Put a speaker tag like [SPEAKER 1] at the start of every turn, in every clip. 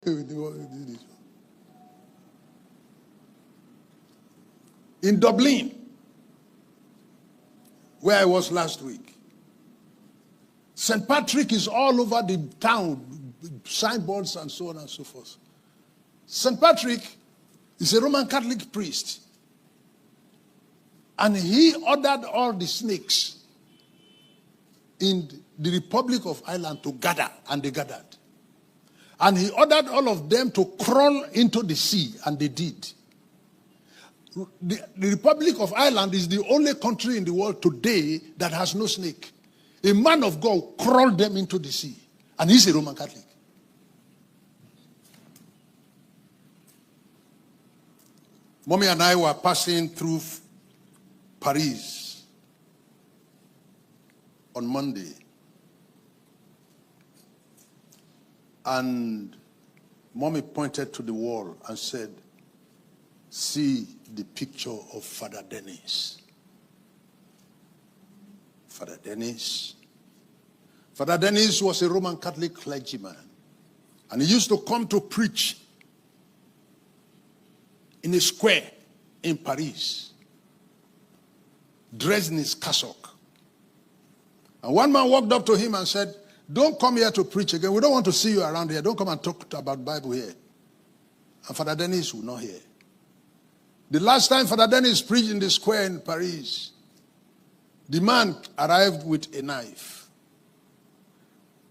[SPEAKER 1] In Dublin, where I was last week, St. Patrick is all over the town, signboards and so on and so forth. St. Patrick is a Roman Catholic priest, and he ordered all the snakes in the Republic of Ireland to gather, and they gathered. And he ordered all of them to crawl into the sea, and they did. The Republic of Ireland is the only country in the world today that has no snake. A man of God crawled them into the sea, and he's a Roman Catholic. Mommy and I were passing through Paris on Monday, and Mommy pointed to the wall and said, "See the picture of Father Dennis." Father Dennis. Father Dennis was a Roman Catholic clergyman, and he used to come to preach in a square in Paris, dressed in his cassock. And one man walked up to him and said, "Don't come here to preach again. We don't want to see you around here. Don't come and talk about Bible here." And Father Dennis would not hear. The last time Father Dennis preached in the square in Paris, the man arrived with a knife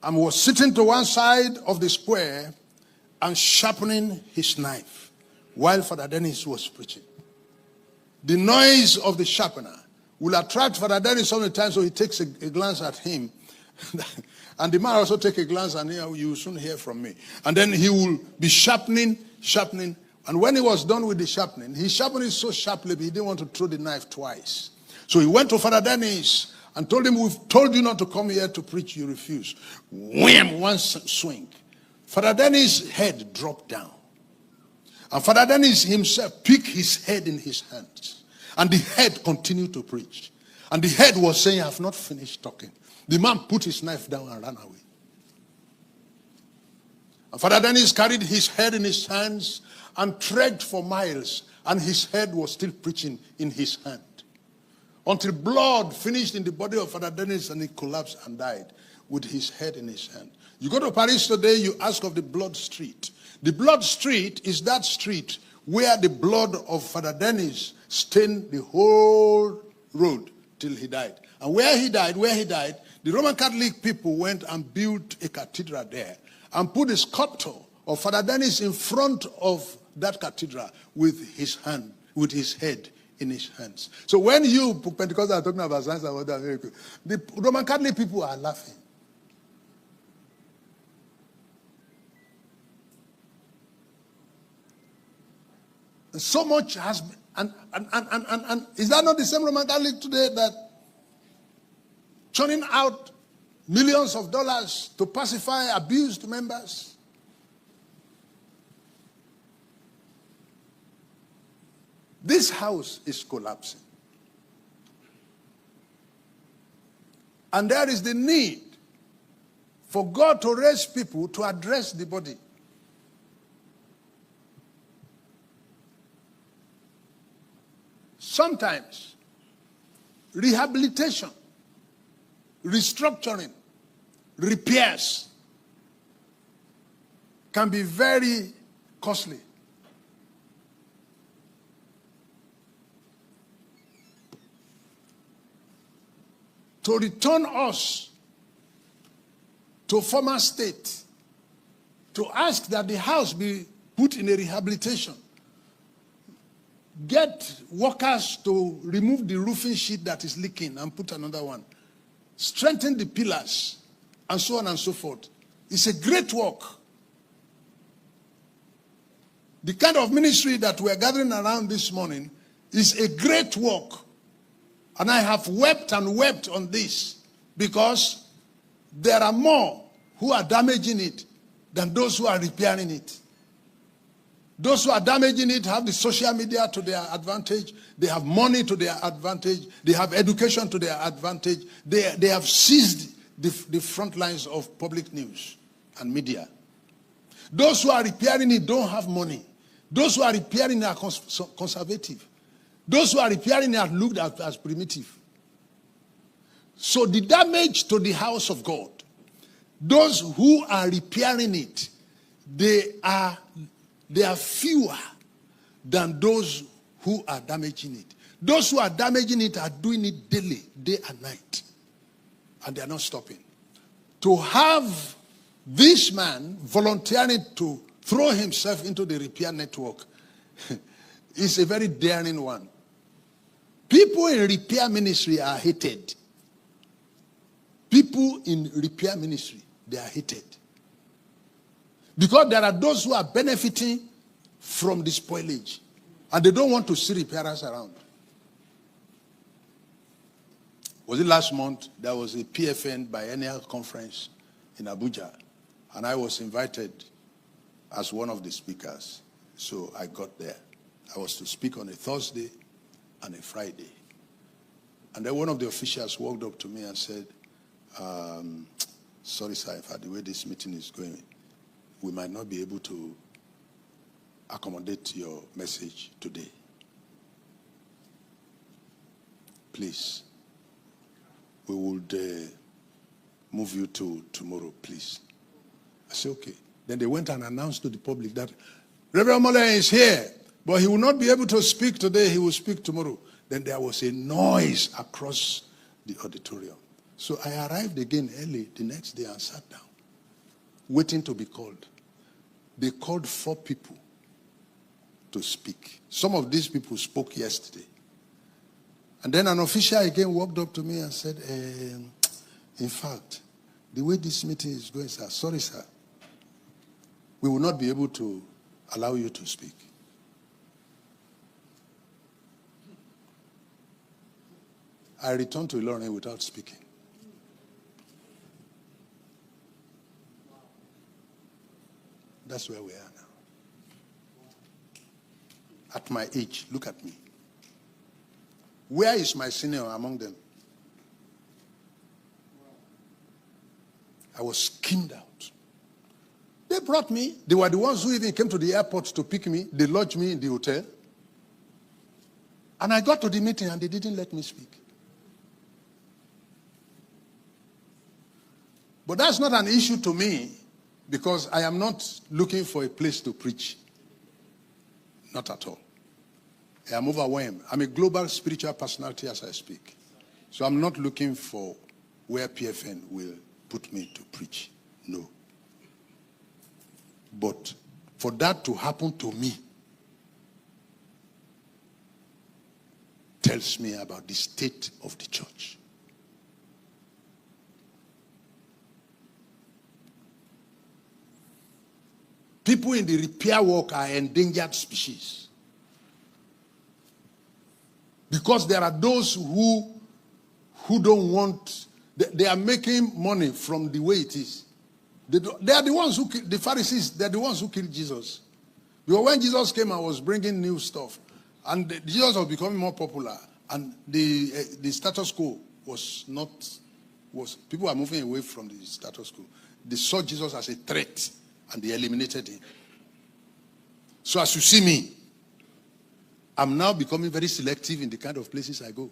[SPEAKER 1] and was sitting to one side of the square and sharpening his knife while Father Dennis was preaching. The noise of the sharpener will attract Father Dennis so many times, so he takes a glance at him. And the man also take a glance, and you will soon hear from me. And then he will be sharpening. And when he was done with the sharpening, he sharpened it so sharply, but he didn't want to throw the knife twice. So he went to Father Dennis and told him, "We've told you not to come here to preach, you refuse." Wham! One swing. Father Dennis' head dropped down. And Father Dennis himself picked his head in his hands. And the head continued to preach. And the head was saying, "I have not finished talking." The man put his knife down and ran away. And Father Dennis carried his head in his hands and trekked for miles. And his head was still preaching in his hand, until blood finished in the body of Father Dennis and he collapsed and died with his head in his hand. You go to Paris today, you ask of the blood street. The blood street is that street where the blood of Father Dennis stained the whole road till he died. And where he died, the Roman Catholic people went and built a cathedral there and put a sculpture of Father Dennis in front of that cathedral with his head in his hands. So when you Pentecostals are talking about signs and wonders, miracles, the Roman Catholic people are laughing. So much has been, and is that not the same Roman Catholic today that churning out millions of dollars to pacify abused members? This house is collapsing. And there is the need for God to raise people to address the body. Sometimes rehabilitation, restructuring, repairs can be very costly. To return us to former state, to ask that the house be put in a rehabilitation, get workers to remove the roofing sheet that is leaking and put another one, strengthen the pillars, and so on and so forth. It's a great work. The kind of ministry that we're gathering around this morning is a great work. And I have wept and wept on this because there are more who are damaging it than those who are repairing it. Those who are damaging it have the social media to their advantage. They have money to their advantage. They have education to their advantage. They have seized the front lines of public news and media. Those who are repairing it don't have money. Those who are repairing it are conservative. Those who are repairing it are looked at as primitive. So the damage to the house of God, those who are repairing it, they are fewer than those who are damaging it. Those who are damaging it are doing it daily, day and night. And they are not stopping. To have this man volunteering to throw himself into the repair network is a very daring one. People in repair ministry are hated. People in repair ministry, they are hated. Because there are those who are benefiting from the spoilage. And they don't want to see repairers around. Was it last month? There was a PFN biennial conference in Abuja. And I was invited as one of the speakers. So I got there. I was to speak on a Thursday and a Friday. And then one of the officials walked up to me and said, sorry, sir, in fact, the way this meeting is going, we might not be able to accommodate your message today. Please, we would move you to tomorrow, please. I said, okay. Then they went and announced to the public that Reverend Omoleyni is here, but he will not be able to speak today. He will speak tomorrow. Then there was a noise across the auditorium. So I arrived again early the next day and sat down, waiting to be called. They called 4 people to speak. Some of these people spoke yesterday. And then an official again walked up to me and said, in fact, the way this meeting is going, sir, sorry, sir, we will not be able to allow you to speak. I returned to Ilorin without speaking. That's where we are now. At my age, look at me. Where is my senior among them? I was skimmed out. They brought me. They were the ones who even came to the airport to pick me. They lodged me in the hotel. And I got to the meeting and they didn't let me speak. But that's not an issue to me because I am not looking for a place to preach. Not at all. I am overwhelmed. I'm a global spiritual personality as I speak. So I'm not looking for where PFN will put me to preach. No. But for that to happen to me tells me about the state of the church. People in the repair work are endangered species. Because there are those who don't want, they are making money from the way it is. They are the ones who, the Pharisees, they're the ones who killed Jesus. Because when Jesus came and was bringing new stuff, and Jesus was becoming more popular, and the status quo people are moving away from the status quo. They saw Jesus as a threat, and they eliminated him. So as you see me, I'm now becoming very selective in the kind of places I go.